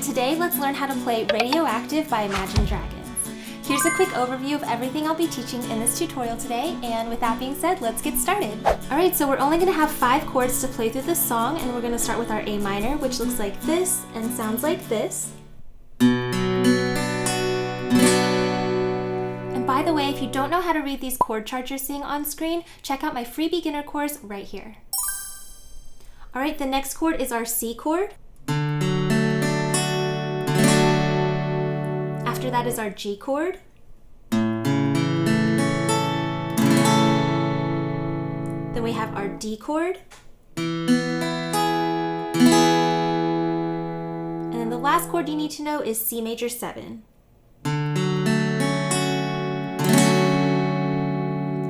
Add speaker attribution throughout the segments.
Speaker 1: today let's learn how to play Radioactive by Imagine Dragons. Here's a quick overview of everything I'll be teaching in this tutorial today, and with that being said, let's get started. Alright, so we're only going to have 5 chords to play through this song, and we're going to start with our A minor, which looks like this and sounds like this. And by the way, if you don't know how to read these chord charts you're seeing on screen, check out my free beginner course right here. Alright, the next chord is our C chord. After that is our G chord. Then we have our D chord. And then the last chord you need to know is C major 7.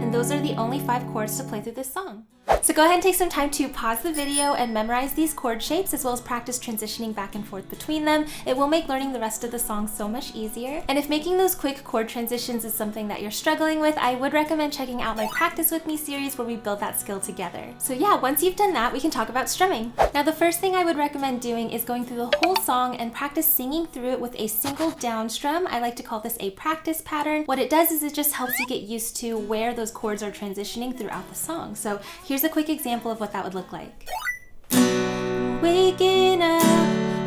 Speaker 1: And those are the only 5 chords to play through this song. So go ahead and take some time to pause the video and memorize these chord shapes as well as practice transitioning back and forth between them. It will make learning the rest of the song so much easier. And if making those quick chord transitions is something that you're struggling with, I would recommend checking out my Practice With Me series where we build that skill together. So yeah, once you've done that, we can talk about strumming. Now the first thing I would recommend doing is going through the whole song and practice singing through it with a single down strum. I like to call this a practice pattern. What it does is it just helps you get used to where those chords are transitioning throughout the song. So here's a quick example of what that would look like. Waking up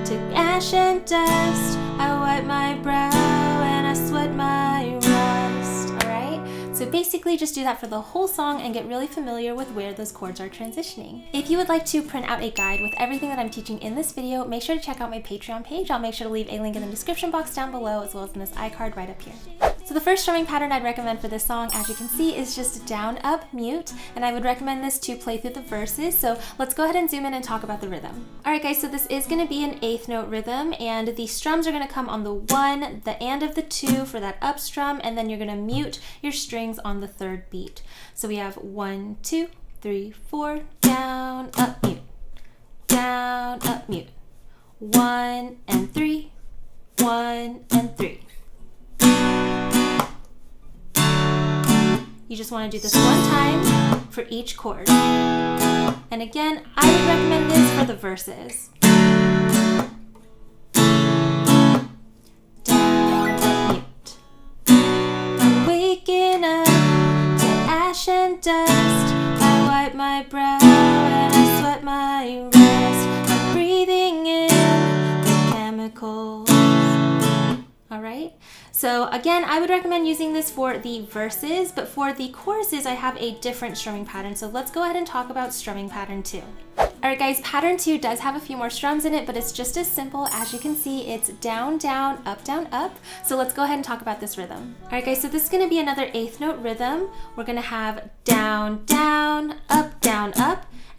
Speaker 1: to ash and dust, I wipe my brow and I sweat my rust. Alright? So basically just do that for the whole song and get really familiar with where those chords are transitioning. If you would like to print out a guide with everything that I'm teaching in this video, make sure to check out my Patreon page. I'll make sure to leave a link in the description box down below as well as in this iCard right up here. So the first strumming pattern I'd recommend for this song, as you can see, is just down, up, mute, and I would recommend this to play through the verses. So let's go ahead and zoom in and talk about the rhythm. Alright guys, so this is going to be an 8th note rhythm, and the strums are going to come on the 1, the and of the 2 for that up strum, and then you're going to mute your strings on the 3rd beat. So we have 1, 2, 3, 4, down, up, mute, down, up, mute, 1 and 3, 1 and 3. You just want to do this one time for each chord. And again, I would recommend this for the verses. Down, up, mute. I'm waking up to ash and dust. I wipe my brow and I sweat my rust. I'm breathing in the chemicals. Alright? So again, I would recommend using this for the verses, but for the choruses, I have a different strumming pattern. So let's go ahead and talk about strumming pattern 2. Alright guys, pattern 2 does have a few more strums in it, but it's just as simple. As you can see, it's down, down, up, down, up. So let's go ahead and talk about this rhythm. Alright guys, so this is going to be another 8th note rhythm. We're going to have down, down, up,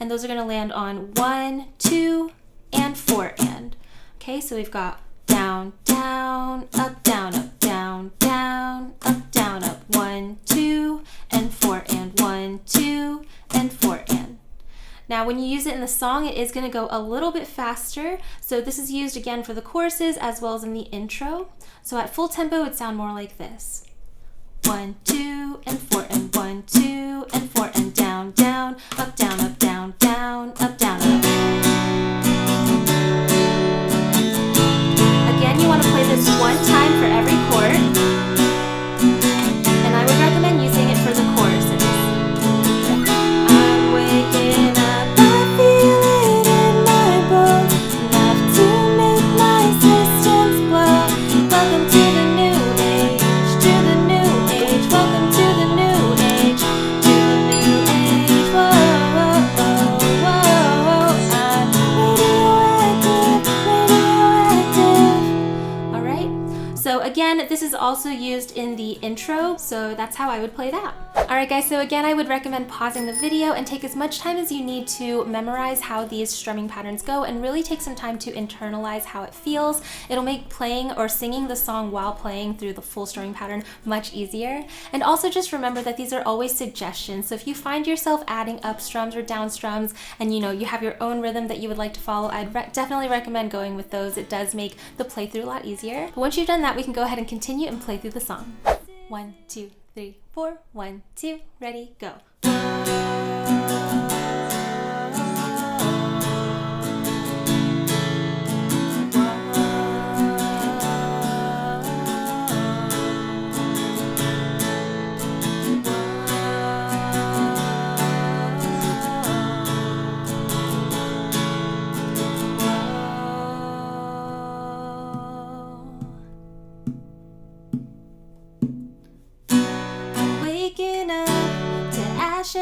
Speaker 1: and those are going to land on 1, 2, and 4 and. Okay, so we've got down, down, up, down, down, down, up, down, up, 1, 2, and 4 and, 1, 2, and 4 and. Now when you use it in the song, it is going to go a little bit faster. So this is used again for the choruses as well as in the intro. So at full tempo, it would sound more like this. 1, 2, and 4 and, 1, 2, and 4 and, down, down, up, down, up, down, down, up, down, up. Again, you want to play this one time for every chord, and I would recommend using it for the choruses. I'm waking up, I feel it in my bones, enough to make my systems blow. Welcome to the new age, to the new age, welcome to the new age, to the new age, whoa, whoa, whoa, whoa, I'm radioactive, radioactive. Alright, so again, this is also used in the intro, so that's how I would play that. Alright guys, so again, I would recommend pausing the video and take as much time as you need to memorize how these strumming patterns go and really take some time to internalize how it feels. It'll make playing or singing the song while playing through the full strumming pattern much easier. And also just remember that these are always suggestions, so if you find yourself adding up strums or down strums and you have your own rhythm that you would like to follow, I'd definitely recommend going with those. It does make the playthrough a lot easier. But once you've done that, we can go ahead and continue and play through the song. 1, 2, 3, 4, 1, 2, ready, go.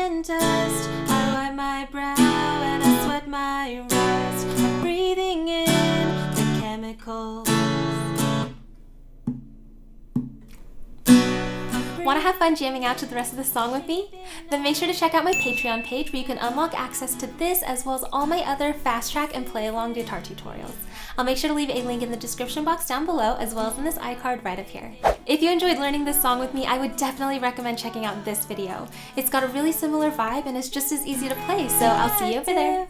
Speaker 1: and dust. I wipe my brow and I sweat my rust. I'm breathing in the chemicals. Want to have fun jamming out to the rest of the song with me? Then make sure to check out my Patreon page where you can unlock access to this as well as all my other fast track and play along guitar tutorials. I'll make sure to leave a link in the description box down below as well as in this iCard right up here. If you enjoyed learning this song with me, I would definitely recommend checking out this video. It's got a really similar vibe and it's just as easy to play, so I'll see you over there.